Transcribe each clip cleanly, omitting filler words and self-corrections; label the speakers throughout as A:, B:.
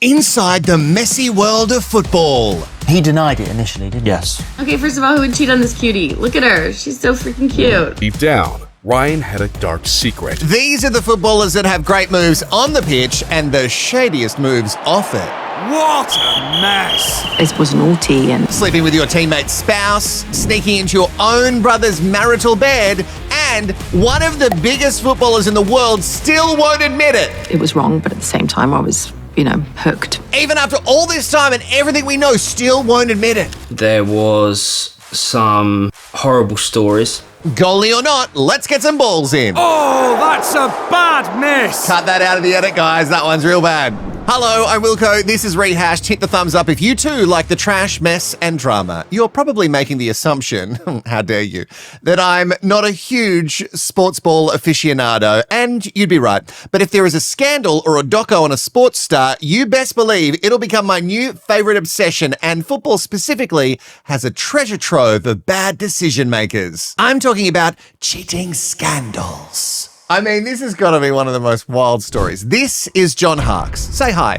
A: Inside the messy world of football.
B: He denied it initially, didn't he?
C: Yes.
D: Okay, first of all, who would cheat on this cutie? Look at her. She's so freaking cute.
E: Deep down, Ryan had a dark secret.
A: These are the footballers that have great moves on the pitch and the shadiest moves off it.
E: What a mess!
F: It was naughty and
A: Sleeping with your teammate's spouse, sneaking into your own brother's marital bed, and one of the biggest footballers in the world still won't admit it.
F: it was wrong, but at the same time I was, hooked.
A: Even after all this time and everything we know, still won't admit it.
C: There was some horrible stories.
A: Goalie or not, let's get some balls in.
E: Oh, that's a bad miss!
A: Cut that out of the edit, guys. That one's real bad. Hello, I'm Wilco. This is Rehashed. Hit the thumbs up if you too like the trash, mess, and drama. You're probably making the assumption, how dare you, that I'm not a huge sports ball aficionado, and you'd be right. But if there is a scandal or a doco on a sports star, you best believe it'll become my new favorite obsession, and football specifically has a treasure trove of bad decision makers. I'm talking about cheating scandals. I mean, this has got to be one of the most wild stories. This is John Harkes. Say hi.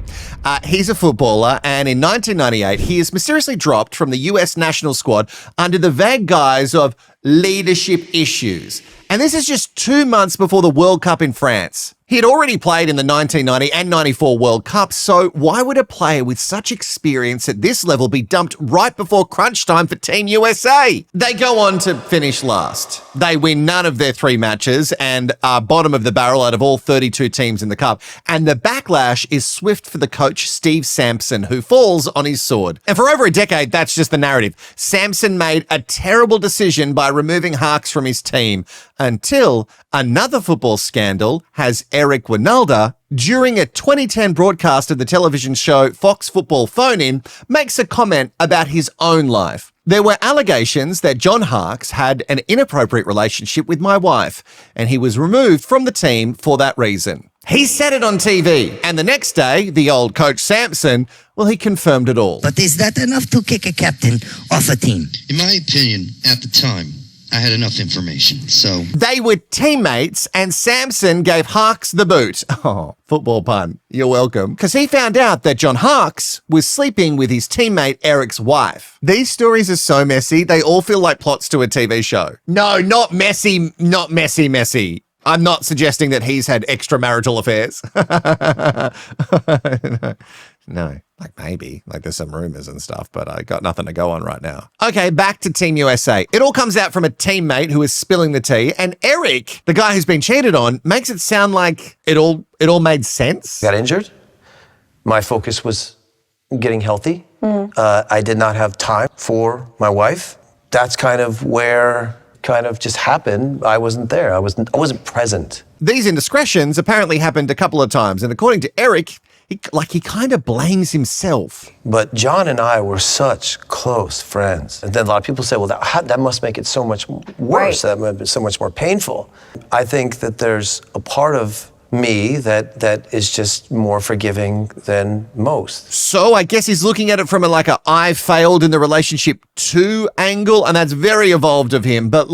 A: He's a footballer, and in 1998, he is mysteriously dropped from the US national squad under the vague guise of leadership issues. And this is just 2 months before the World Cup in France. He had already played in the 1990 and 94 World Cups, so why would a player with such experience at this level be dumped right before crunch time for Team USA? They go on to finish last. They win none of their 3 matches and are bottom of the barrel out of all 32 teams in the Cup. And the backlash is swift for the coach Steve Sampson, who falls on his sword. And for over a decade, that's just the narrative. Sampson made a terrible decision by removing Harkes from his team until another football scandal has Eric Wynalda, during a 2010 broadcast of the television show Fox Football Phone-In, makes a comment about his own life. There were allegations that John Harkes had an inappropriate relationship with my wife, and he was removed from the team for that reason. He said it on TV, and the next day, the old coach Sampson, well, he confirmed it all.
G: But is that enough to kick a captain off a team?
H: In my opinion, at the time, I had enough information, so...
A: They were teammates, and Sampson gave Harkes the boot. Oh, football pun. You're welcome. Because he found out that John Harkes was sleeping with his teammate Eric's wife. These stories are so messy, they all feel like plots to a TV show. No, not messy, messy. I'm not suggesting that he's had extramarital affairs. No, like maybe, like there's some rumors and stuff, but I got nothing to go on right now. Okay, back to Team USA. It all comes out from a teammate who is spilling the tea, and Eric, the guy who's been cheated on, makes it sound like it all made sense.
I: Got injured. My focus was getting healthy. I did not have time for my wife. That's kind of where just happened. I wasn't there. I wasn't present.
A: These indiscretions apparently happened a couple of times, and according to Eric, he kind of blames himself.
I: But John and I were such close friends. And then a lot of people say, well, that must make it so much worse. Right. That must be so much more painful. I think that there's a part of me that is just more forgiving than most.
A: So I guess he's looking at it from a I failed in the relationship too angle, and that's very evolved of him, but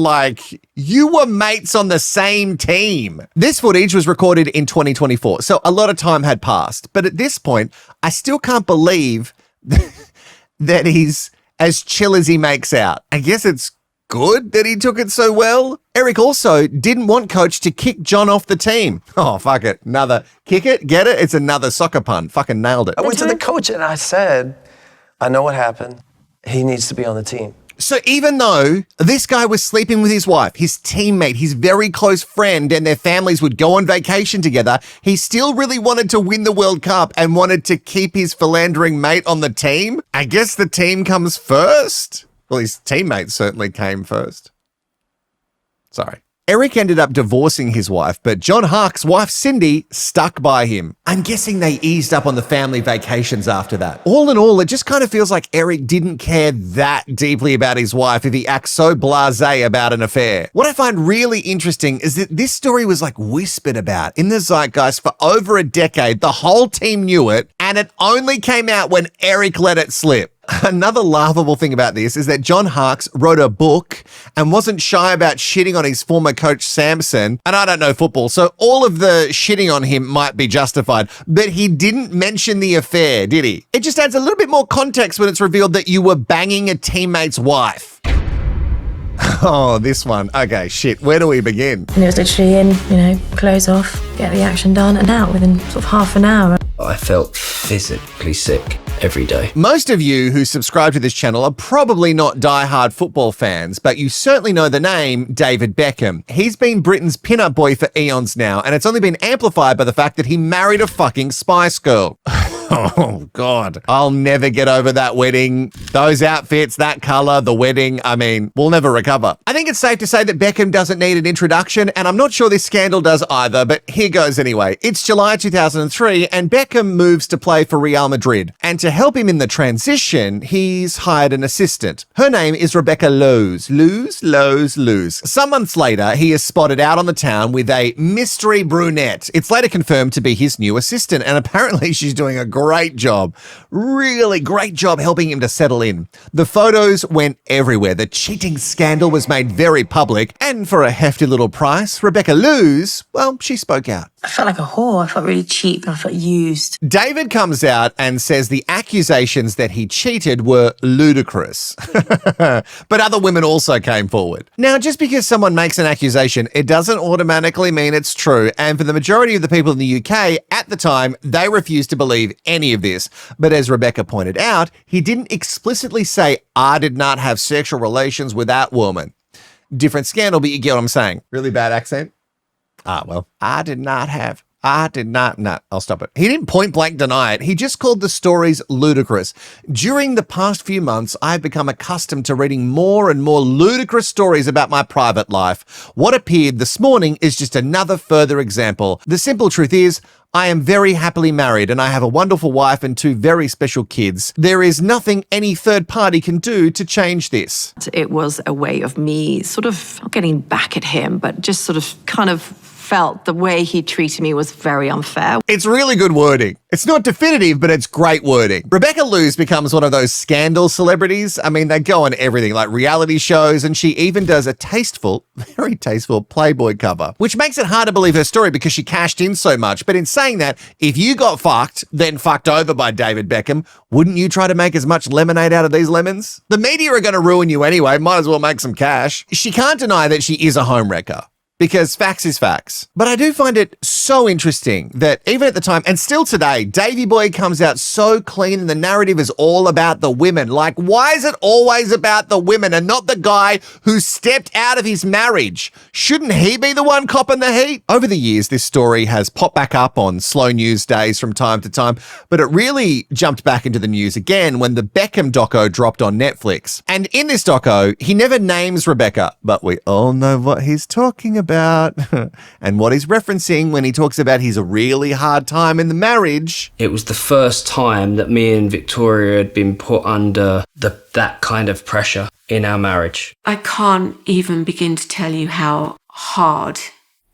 A: you were mates on the same team. This footage was recorded in 2024, so a lot of time had passed, but at this point, I still can't believe that he's as chill as he makes out. I guess it's good that he took it so well. Eric also didn't want coach to kick John off the team. Oh, fuck it. Another kick it, get it? It's another soccer pun. Fucking nailed it.
I: I went to the coach and I said, I know what happened. He needs to be on the team.
A: So even though this guy was sleeping with his wife, his teammate, his very close friend, and their families would go on vacation together, he still really wanted to win the World Cup and wanted to keep his philandering mate on the team. I guess the team comes first. Well, his teammates certainly came first. Sorry. Eric ended up divorcing his wife, but John Harkes' wife, Cindy, stuck by him. I'm guessing they eased up on the family vacations after that. All in all, it just kind of feels like Eric didn't care that deeply about his wife if he acts so blasé about an affair. What I find really interesting is that this story was whispered about in the zeitgeist for over a decade. The whole team knew it, and it only came out when Eric let it slip. Another laughable thing about this is that John Harkes wrote a book and wasn't shy about shitting on his former coach Samson. And I don't know football, so all of the shitting on him might be justified, but he didn't mention the affair, did he? It just adds a little bit more context when it's revealed that you were banging a teammate's wife. Oh, this one. Okay, shit. Where do we begin?
J: And it was literally in, clothes off, get the action done and out within sort of half an hour.
C: I felt physically sick every day.
A: Most of you who subscribe to this channel are probably not die-hard football fans, but you certainly know the name David Beckham. He's been Britain's pin-up boy for eons now, and it's only been amplified by the fact that he married a fucking Spice Girl. Oh, God. I'll never get over that wedding. Those outfits, that colour, the wedding, I mean, we'll never recover. I think it's safe to say that Beckham doesn't need an introduction, and I'm not sure this scandal does either, but here goes anyway. It's July 2003, and Beckham moves to play for Real Madrid. And to help him in the transition, he's hired an assistant. Her name is Rebecca Loos. Loos. Some months later, he is spotted out on the town with a mystery brunette. It's later confirmed to be his new assistant, and apparently she's doing a great job. Really great job helping him to settle in. The photos went everywhere. The cheating scandal was made very public, and for a hefty little price, Rebecca Loos, well, she spoke out.
J: I felt like a whore. I felt really cheap. I felt used.
A: David comes out and says the accusations that he cheated were ludicrous. But other women also came forward. Now, just because someone makes an accusation, it doesn't automatically mean it's true. And for the majority of the people in the UK at the time, they refused to believe any of this. But as Rebecca pointed out, he didn't explicitly say, I did not have sexual relations with that woman. Different scandal, but you get what I'm saying. Really bad accent? Well, I did not. No, I'll stop it. He didn't point blank deny it. He just called the stories ludicrous. During the past few months, I've become accustomed to reading more and more ludicrous stories about my private life. What appeared this morning is just another further example. The simple truth is, I am very happily married and I have a wonderful wife and 2 very special kids. There is nothing any third party can do to change this.
F: It was a way of me sort of not getting back at him, but just sort of kind of felt the way he treated me was very unfair.
A: It's really good wording. It's not definitive, but it's great wording. Rebecca Loos becomes one of those scandal celebrities. I mean, they go on everything, like reality shows, and she even does a tasteful, very tasteful Playboy cover, which makes it hard to believe her story because she cashed in so much. But in saying that, if you got fucked, then fucked over by David Beckham, wouldn't you try to make as much lemonade out of these lemons? The media are going to ruin you anyway. Might as well make some cash. She can't deny that she is a homewrecker, because facts is facts. But I do find it so interesting that even at the time, and still today, Davey Boy comes out so clean and the narrative is all about the women. Like, why is it always about the women and not the guy who stepped out of his marriage? Shouldn't he be the one copping the heat? Over the years, this story has popped back up on slow news days from time to time, but it really jumped back into the news again when the Beckham doco dropped on Netflix. And in this doco, he never names Rebecca, but we all know what he's talking about and what he's referencing when he talks about his really hard time in the marriage.
C: It was the first time that me and Victoria had been put under that kind of pressure in our marriage.
J: I can't even begin to tell you how hard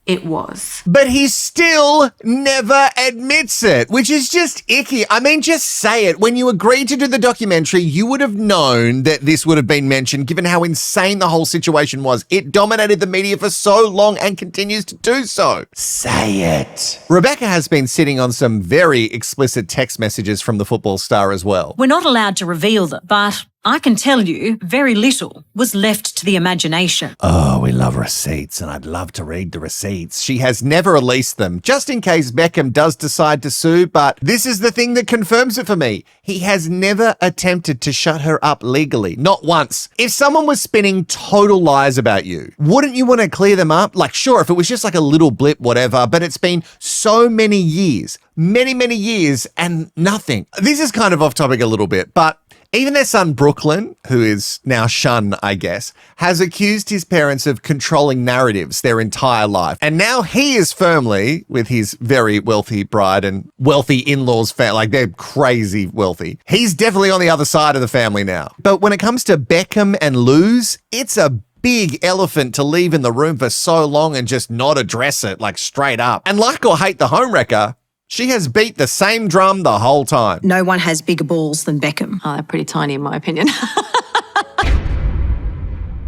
J: it was.
A: But he still never admits it, which is just icky. I mean, just say it. When you agreed to do the documentary, you would have known that this would have been mentioned, given how insane the whole situation was. It dominated the media for so long and continues to do so. Say it. Rebecca has been sitting on some very explicit text messages from the football star as well.
K: We're not allowed to reveal them, but I can tell you very little was left to the imagination.
A: Oh, we love receipts, and I'd love to read the receipts. She has never released them, just in case Beckham does decide to sue, but this is the thing that confirms it for me. He has never attempted to shut her up legally, not once. If someone was spinning total lies about you, wouldn't you want to clear them up? Like, sure, if it was just like a little blip, whatever, but it's been so many years, many years, and nothing. This is kind of off topic a little bit, but even their son Brooklyn, who is now Shun, I guess, has accused his parents of controlling narratives their entire life. And now he is firmly, with his very wealthy bride and wealthy in-laws, like they're crazy wealthy. He's definitely on the other side of the family now. But when it comes to Beckham and Loos, it's a big elephant to leave in the room for so long and just not address it, like straight up. And like or hate the homewrecker, She has beat the same drum the whole time.
K: No one has bigger balls than Beckham.
F: Oh, they're pretty tiny in my opinion.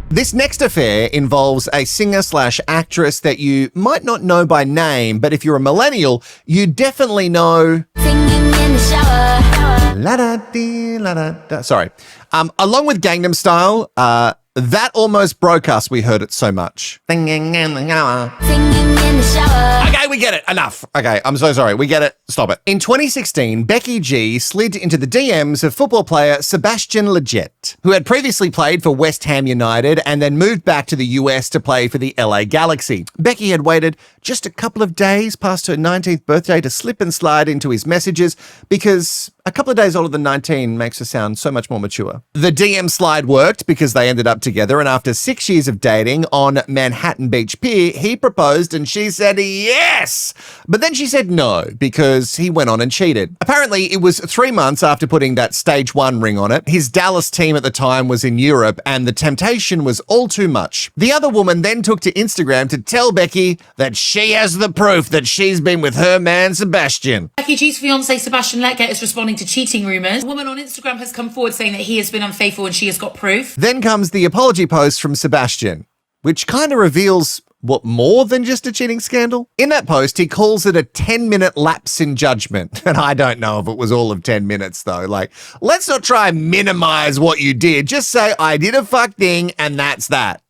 A: This next affair involves a singer/actress that you might not know by name, but if you're a millennial, you definitely know. La-da-dee, la-da-da. Sorry. Along with Gangnam Style, that almost broke us. We heard it so much. Okay, we get it. Enough. Okay, I'm so sorry. We get it. Stop it. In 2016, Becky G slid into the DMs of football player Sebastian Lletget, who had previously played for West Ham United and then moved back to the US to play for the LA Galaxy. Becky had waited just a couple of days past her 19th birthday to slip and slide into his messages because a couple of days older than 19 makes her sound so much more mature. The DM slide worked because they ended up together, and after 6 years of dating on Manhattan Beach Pier, he proposed and she said yes. But then she said no because he went on and cheated. Apparently, it was 3 months after putting that stage 1 ring on it. His Dallas team at the time was in Europe and the temptation was all too much. The other woman then took to Instagram to tell Becky that she has the proof that she's been with her man Sebastian.
L: Becky G's fiancé Sebastian Lletget is responding to cheating rumours. A woman on Instagram has come forward saying that he has been unfaithful and she has got proof.
A: Then comes the apology post from Sebastian, which kind of reveals what more than just a cheating scandal? In that post, he calls it a 10-minute lapse in judgment. And I don't know if it was all of 10 minutes though. Like, let's not try and minimize what you did. Just say, I did a fuck thing and that's that.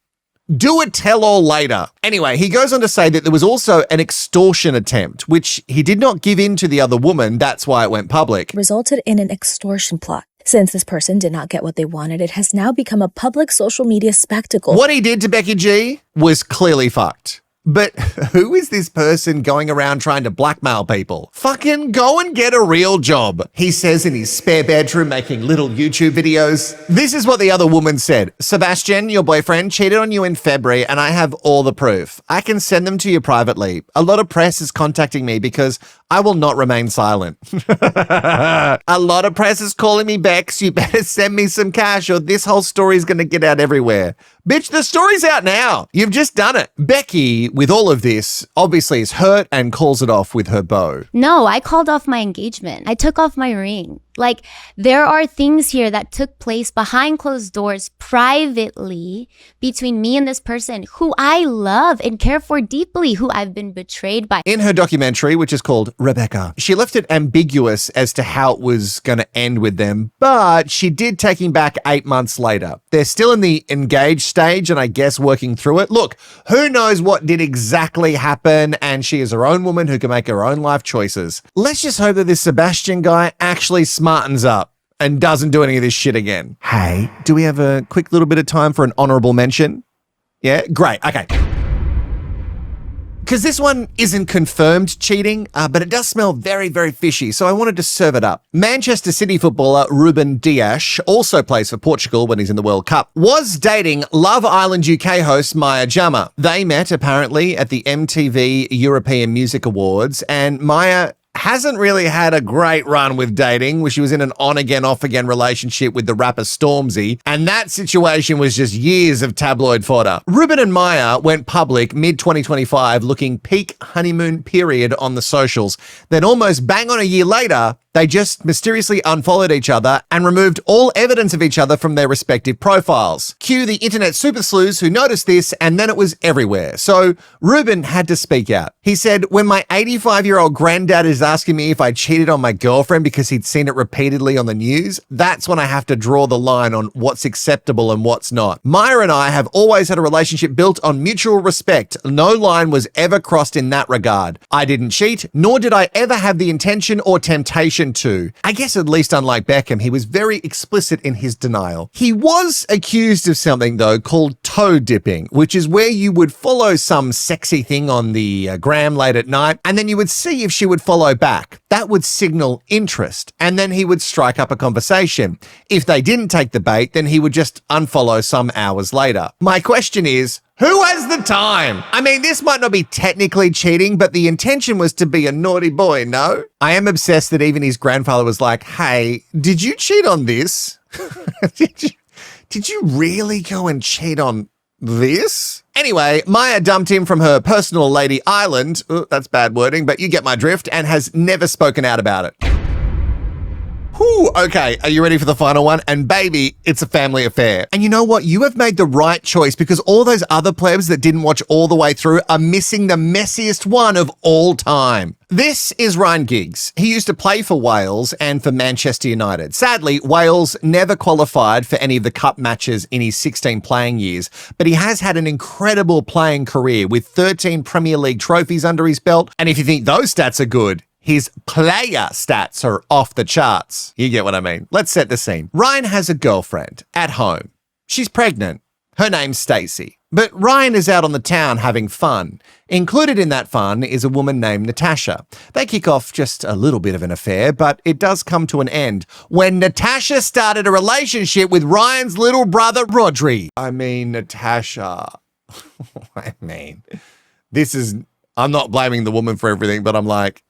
A: Do a tell-all later. Anyway, he goes on to say that there was also an extortion attempt, which he did not give in to the other woman. That's why it went public.
M: Resulted in an extortion plot. Since this person did not get what they wanted, it has now become a public social media spectacle.
A: What he did to Becky G was clearly fucked. But who is this person going around trying to blackmail people? Fucking go and get a real job. He says in his spare bedroom making little YouTube videos. This is what the other woman said. Sebastian, your boyfriend, cheated on you in February and I have all the proof. I can send them to you privately. A lot of press is contacting me because I will not remain silent. A lot of press is calling me, Bex. You better send me some cash or this whole story is going to get out everywhere. Bitch, the story's out now. You've just done it. Becky, with all of this, obviously is hurt and calls it off with her beau.
N: No, I called off my engagement. I took off my ring. Like, there are things here that took place behind closed doors privately between me and this person who I love and care for deeply, who I've been betrayed by.
A: In her documentary, which is called Rebecca, she left it ambiguous as to how it was going to end with them, but she did take him back 8 months later. They're still in the engaged stage and I guess working through it. Look, who knows what did exactly happen, and she is her own woman who can make her own life choices. Let's just hope that this Sebastian guy actually smartens up and doesn't do any of this shit again. Hey, do we have a quick little bit of time for an honourable mention? Yeah, great. Okay. Because this one isn't confirmed cheating, but it does smell very, very fishy, so I wanted to serve it up. Manchester City footballer Rúben also plays for Portugal when he's in the World Cup, was dating Love Island UK host Maya Jama. They met, apparently, at the MTV European Music Awards, and Maya hasn't really had a great run with dating, where she was in an on-again, off-again relationship with the rapper Stormzy, and that situation was just years of tabloid fodder. Rúben and Maya went public mid-2025 looking peak honeymoon period on the socials. Then almost bang on a year later, they just mysteriously unfollowed each other and removed all evidence of each other from their respective profiles. Cue the internet super sleuths who noticed this, and then it was everywhere. So Rúben had to speak out. He said, when my 85-year-old granddad is asking me if I cheated on my girlfriend because he'd seen it repeatedly on the news, that's when I have to draw the line on what's acceptable and what's not. Maya and I have always had a relationship built on mutual respect. No line was ever crossed in that regard. I didn't cheat, nor did I ever have the intention or temptation to. I guess at least unlike Beckham, he was very explicit in his denial. He was accused of something though called toe dipping, which is where you would follow some sexy thing on the gram late at night and then you would see if she would follow back. That would signal interest and then he would strike up a conversation. If they didn't take the bait, then he would just unfollow some hours later. My question is, who has the time? I mean, this might not be technically cheating, but the intention was to be a naughty boy, no? I am obsessed that even his grandfather was like, hey, did you cheat on this? Did you really go and cheat on this? Anyway, Maya dumped him from her personal lady island, that's bad wording, but you get my drift, and has never spoken out about it. Whew, okay, are you ready for the final one? And baby, it's a family affair. And you know what? You have made the right choice because all those other plebs that didn't watch all the way through are missing the messiest one of all time. This is Ryan Giggs. He used to play for Wales and for Manchester United. Sadly, Wales never qualified for any of the cup matches in his 16 playing years, but he has had an incredible playing career with 13 Premier League trophies under his belt. And if you think those stats are good, his player stats are off the charts. You get what I mean? Let's set the scene. Ryan has a girlfriend at home. She's pregnant. Her name's Stacey. But Ryan is out on the town having fun. Included in that fun is a woman named Natasha. They kick off just a little bit of an affair, but it does come to an end when Natasha started a relationship with Ryan's little brother, Rodri. Natasha. I'm not blaming the woman for everything, but I'm like,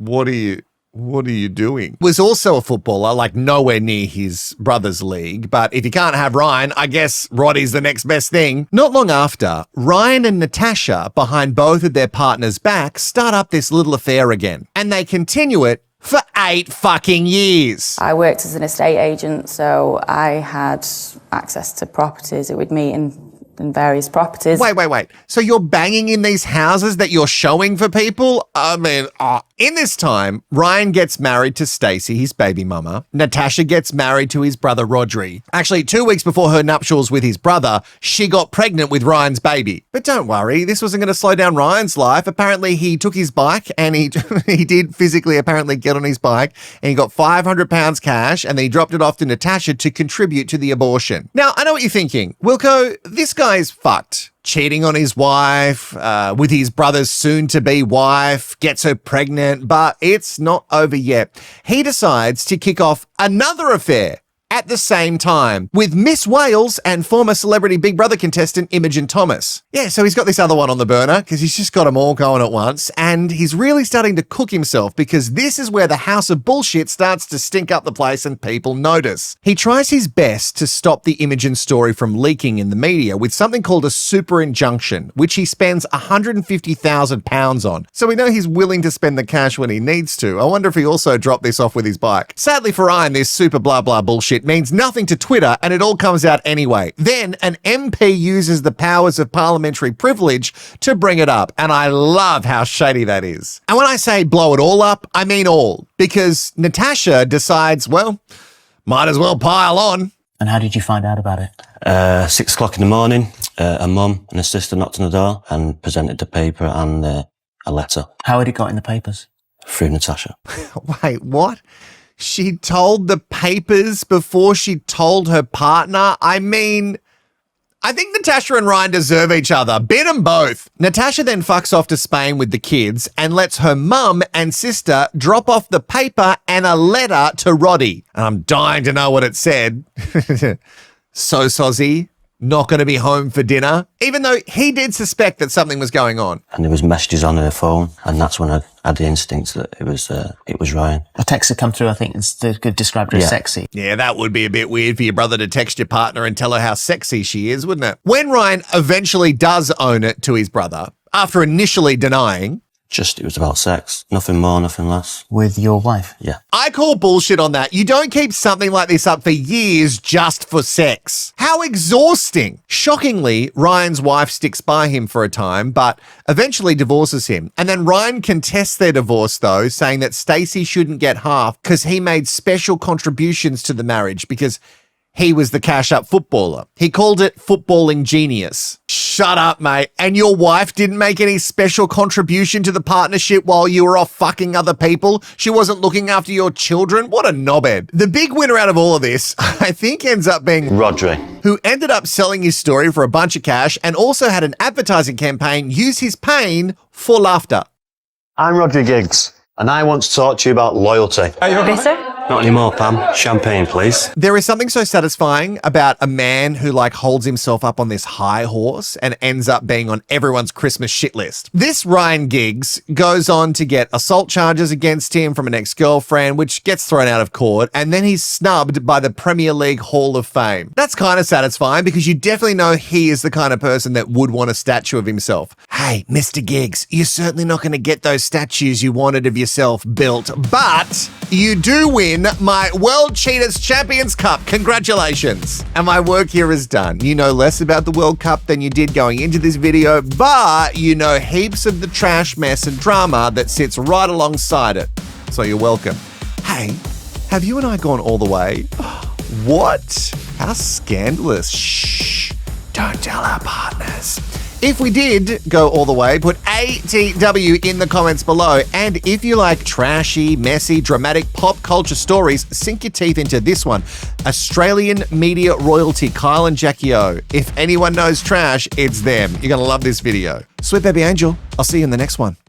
A: what are you doing? Was also a footballer, like nowhere near his brother's league. But if you can't have Ryan, I guess Roddy's the next best thing. Not long after, Ryan and Natasha, behind both of their partners' backs, start up this little affair again. And they continue it for 8 fucking years.
O: I worked as an estate agent, so I had access to properties. It would meet in various properties.
A: Wait. So you're banging in these houses that you're showing for people? In this time, Ryan gets married to Stacey, his baby mama. Natasha gets married to his brother, Rodri. Actually, 2 weeks before her nuptials with his brother, she got pregnant with Ryan's baby. But don't worry, this wasn't going to slow down Ryan's life. Apparently, he took his bike and he did physically apparently get on his bike and he got £500 cash and then he dropped it off to Natasha to contribute to the abortion. Now, I know what you're thinking. Wilco, this guy's fucked. Cheating on his wife, with his brother's soon-to-be wife, gets her pregnant, but it's not over yet. He decides to kick off another affair at the same time with Miss Wales and former celebrity Big Brother contestant Imogen Thomas. Yeah, so he's got this other one on the burner because he's just got them all going at once, and he's really starting to cook himself because this is where the house of bullshit starts to stink up the place and people notice. He tries his best to stop the Imogen story from leaking in the media with something called a super injunction, which he spends £150,000 on. So we know he's willing to spend the cash when he needs to. I wonder if he also dropped this off with his bike. Sadly for Ryan, this super blah blah bullshit means nothing to Twitter and it all comes out anyway. Then an MP uses the powers of parliamentary privilege to bring it up, and I love how shady that is. And when I say blow it all up, I mean all, because Natasha decides, well, might as well pile on.
B: And how did you find out about it?
P: 6 o'clock in the morning, a mum and a sister knocked on the door and presented the paper and a letter.
B: How had it got in the papers?
P: Through Natasha.
A: Wait, what? She told the papers before she told her partner? I think Natasha and Ryan deserve each other. Bid them both. Natasha then fucks off to Spain with the kids and lets her mum and sister drop off the paper and a letter to Roddy. And I'm dying to know what it said. So Sozzy, not going to be home for dinner, even though he did suspect that something was going on.
P: And there was messages on her phone, and that's when I had the instinct that it was Ryan.
B: A text had come through, I think, and described her as sexy.
A: Yeah, that would be a bit weird for your brother to text your partner and tell her how sexy she is, wouldn't it? When Ryan eventually does own it to his brother, after initially denying,
P: it was about sex. Nothing more, nothing less.
B: With your wife?
P: Yeah.
A: I call bullshit on that. You don't keep something like this up for years just for sex. How exhausting. Shockingly, Ryan's wife sticks by him for a time, but eventually divorces him. And then Ryan contests their divorce, though, saying that Stacey shouldn't get half because he made special contributions to the marriage because he was the cash-up footballer. He called it footballing genius. Shut up, mate. And your wife didn't make any special contribution to the partnership while you were off fucking other people? She wasn't looking after your children? What a knobhead. The big winner out of all of this, I think, ends up being
P: Rodri,
A: who ended up selling his story for a bunch of cash and also had an advertising campaign use his pain for laughter.
P: I'm Rodri Giggs, and I want to talk to you about loyalty.
Q: Are you okay, sir?
P: Not anymore, Pam. Champagne, please.
A: There is something so satisfying about a man who holds himself up on this high horse and ends up being on everyone's Christmas shit list. This Ryan Giggs goes on to get assault charges against him from an ex-girlfriend, which gets thrown out of court, and then he's snubbed by the Premier League Hall of Fame. That's kind of satisfying because you definitely know he is the kind of person that would want a statue of himself. Hey, Mr. Giggs, you're certainly not going to get those statues you wanted of yourself built, but you do win my World Cheaters Champions Cup. Congratulations. And my work here is done. You know less about the World Cup than you did going into this video, but you know heaps of the trash, mess, and drama that sits right alongside it. So you're welcome. Hey, have you and I gone all the way? What? How scandalous. Shh. Don't tell our partners. If we did go all the way, put ATW in the comments below. And if you like trashy, messy, dramatic pop culture stories, sink your teeth into this one. Australian media royalty, Kyle and Jackie O. If anyone knows trash, it's them. You're going to love this video. Sweet baby angel, I'll see you in the next one.